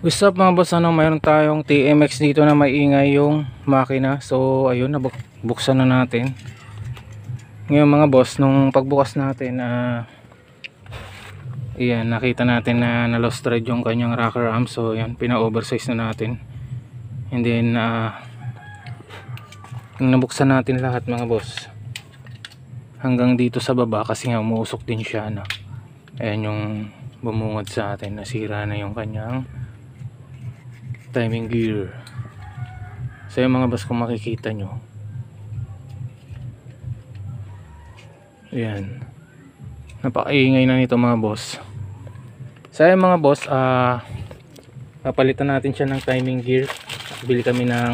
What's up mga boss, mayroon tayong TMX dito na maingay yung makina. So ayun, nabuksan na natin. Ngayon mga boss, nung pagbukas natin, iyan, nakita natin na na-lost thread yung kanyang rocker arm. So ayan, pina-oversize na natin. And then nung nabuksan natin lahat mga boss, hanggang dito sa baba, kasi nga umuusok din siya, no? Ayan yung bumungad sa atin, nasira na yung kanyang timing gear. So yung mga boss, kung makikita nyo, ayan, napakaingay na nito mga boss. So yung mga boss, papalitan natin siya ng timing gear. Bili kami ng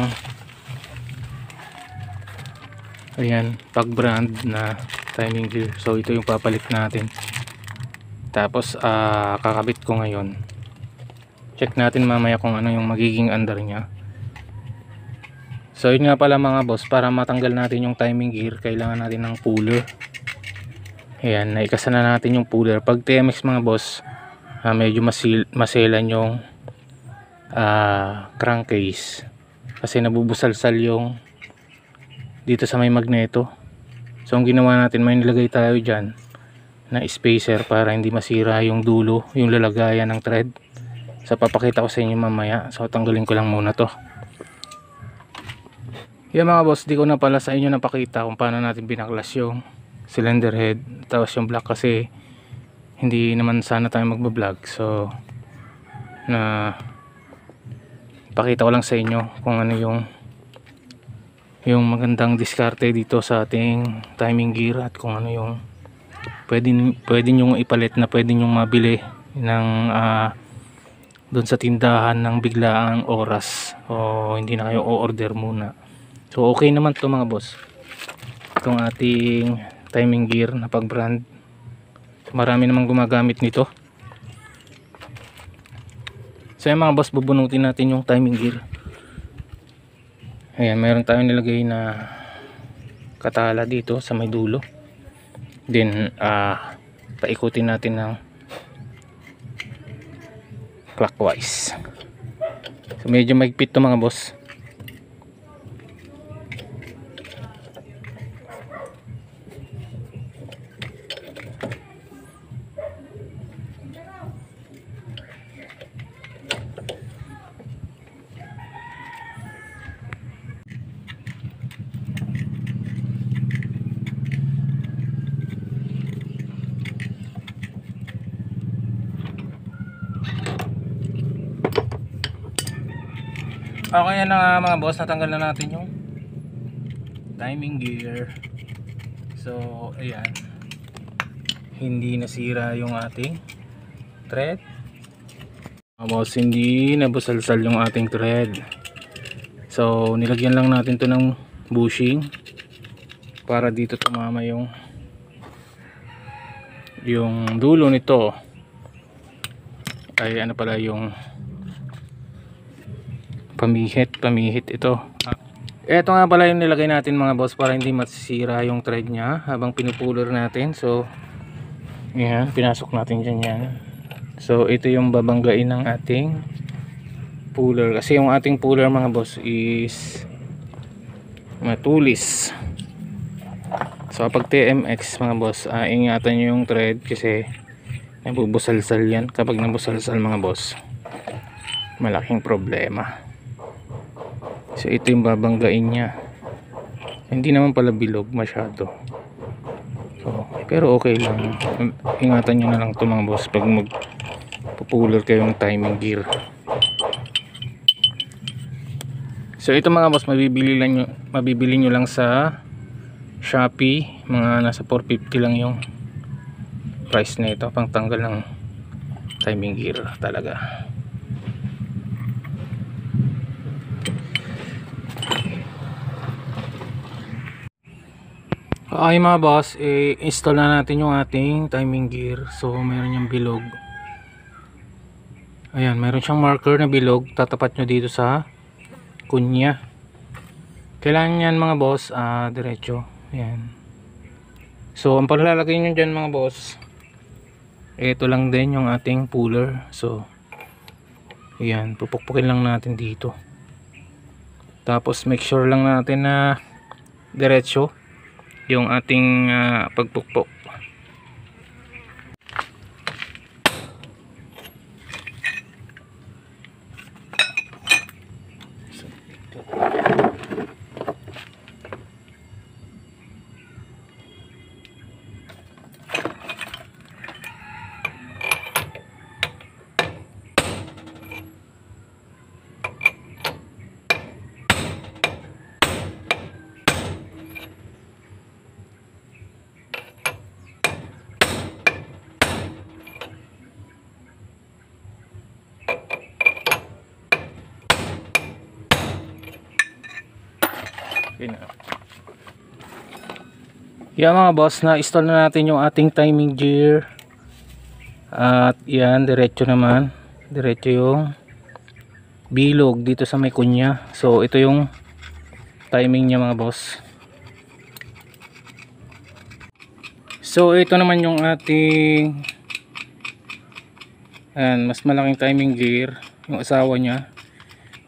ayan, pag brand na timing gear. So ito yung papalit natin. Tapos kakabit ko ngayon. Check natin mamaya kung ano yung magiging under nya. So yun nga pala mga boss, para matanggal natin yung timing gear, kailangan natin ng puller. Ayan, naikasa na natin yung puller. Pag TMX mga boss, medyo maselan yung crankcase, kasi nabubusalsal yung dito sa may magneto. So ang ginawa natin, may nilagay tayo dyan na spacer para hindi masira yung dulo, yung lalagayan ng thread. So papakita ko sa inyo mamaya. So tanggalin ko lang muna to. Yan mga boss, di ko na pala sa inyo napakita kung paano natin binaklas yung cylinder head, tapos yung block, kasi hindi naman sana tayo magbablog. So pakita ko lang sa inyo kung ano yung magandang diskarte dito sa ating timing gear, at kung ano yung pwede nyong ipalit, na pwede nyong mabili ng doon sa tindahan ng biglaang oras, o hindi na kayo o-order muna. So okay naman to mga boss, itong ating timing gear na pag brand. Marami namang gumagamit nito. So yung mga boss, bubunutin natin yung timing gear. Ayan, meron tayong nilagay na katala dito sa may dulo. Then paikutin natin ng clockwise. So medyo mahigpit to mga boss. Okay na nga mga boss, natanggal na natin yung timing gear. So ayan, hindi nasira yung ating thread mga boss, hindi nabusalsal yung ating thread. So nilagyan lang natin to ng bushing para dito tumama yung dulo nito, ay ano pala, yung pamihit ito. Ito nga pala yung nilagay natin mga boss, para hindi masisira yung thread nya habang pinupuller natin. So yan, pinasok natin dyan yan. So ito yung babanggain ng ating puller, kasi yung ating puller mga boss is matulis. So pag TMX mga boss, ingatan nyo yung thread, kasi nabubusalsal yan. Kapag nabusalsal mga boss, malaking problema. So ito yung babanggain nya. Hindi naman pala bilog masyado. So, pero okay lang. Ingatan nyo na lang ito mga boss pag magpupuller kayong timing gear. So ito mga boss, mabibili nyo lang sa Shopee. Mga nasa 450 lang yung price na ito, pang tanggal ng timing gear talaga. Okay mga boss, install na natin yung ating timing gear. So meron yung bilog. Ayan, meron siyang marker na bilog. Tatapat nyo dito sa kunya. Kailangan yan mga boss, diretso. Ayan. So ang paglalagay nyo dyan mga boss, ito lang din yung ating puller. So Ayan, pupukpukin lang natin dito. Tapos make sure lang natin na diretso yung ating pagpukpok. Yan mga boss, na-install na natin yung ating timing gear. At yan, diretso naman. Diretso yung bilog dito sa may kunya. So ito yung timing niya mga boss. So ito naman yung ating mas malaking timing gear, yung asawa niya.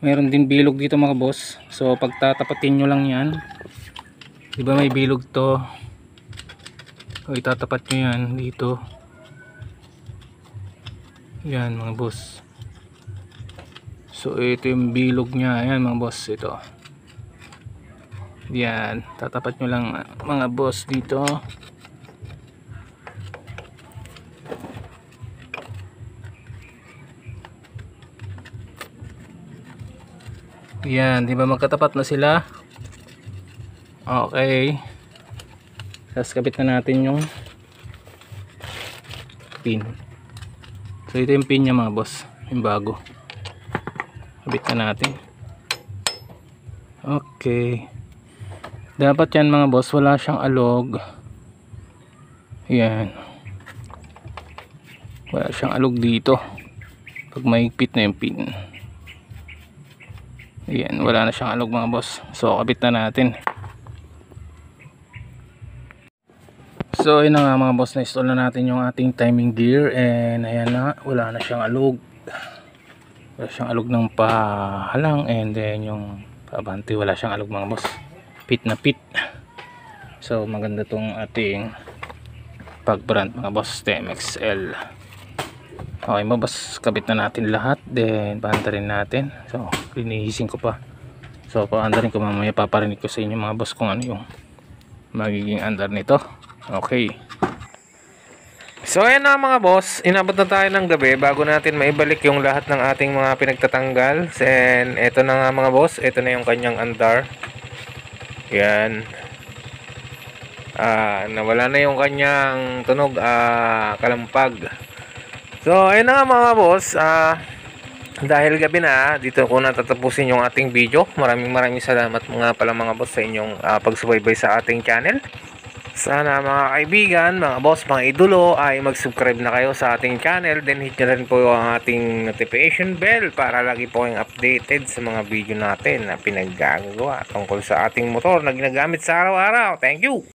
Meron din bilog dito mga boss. So pagtatapatin nyo lang yan. Diba may bilog to? So itatapat nyo yan dito. Yan mga boss. So ito yung bilog nya. Ayan mga boss, ito. Yan, tatapat nyo lang mga boss dito. Yan, di ba magkatapat na sila? Okay. Tapos kabit na natin yung pin. So ito yung pin nya mga boss, yung bago. Kabit na natin. Okay. Dapat yan mga boss, wala siyang alog. Yan. Wala siyang alog dito. Pag mahigpit na yung pin. Yan, wala na siyang alog mga boss. So kabit na natin. So ayun na nga mga boss, na-install na natin yung ating timing gear. And ayan na, wala na siyang alog. Wala siyang alog ng pahalang. And then yung paabante, wala siyang alog mga boss. Pit na pit. So maganda tong ating pag-brand mga boss, TMXL. Okay mga boss, kabit na natin lahat. Then paanda rin natin. So linihisin ko pa. So paanda rin ko mamaya, paparinig ko sa inyo mga boss kung ano yung magiging andar nito. Okay. So ayan na mga boss, inabot na tayo ng gabi bago natin maibalik yung lahat ng ating mga pinagtatanggal. And eto na nga mga boss, eto na yung kanyang andar. Yan. Nawala na yung kanyang tunog, kalampag. So ayun na nga mga boss, dahil gabi na, dito ko natatapusin yung ating video. Maraming salamat mga pala mga boss sa inyong pagsubaybay sa ating channel. Sana mga kaibigan, mga boss, mga idolo ay mag-subscribe na kayo sa ating channel. Then hit nyo rin po ang ating notification bell para lagi po kayong updated sa mga video natin na pinaggagawa tungkol sa ating motor na ginagamit sa araw-araw. Thank you!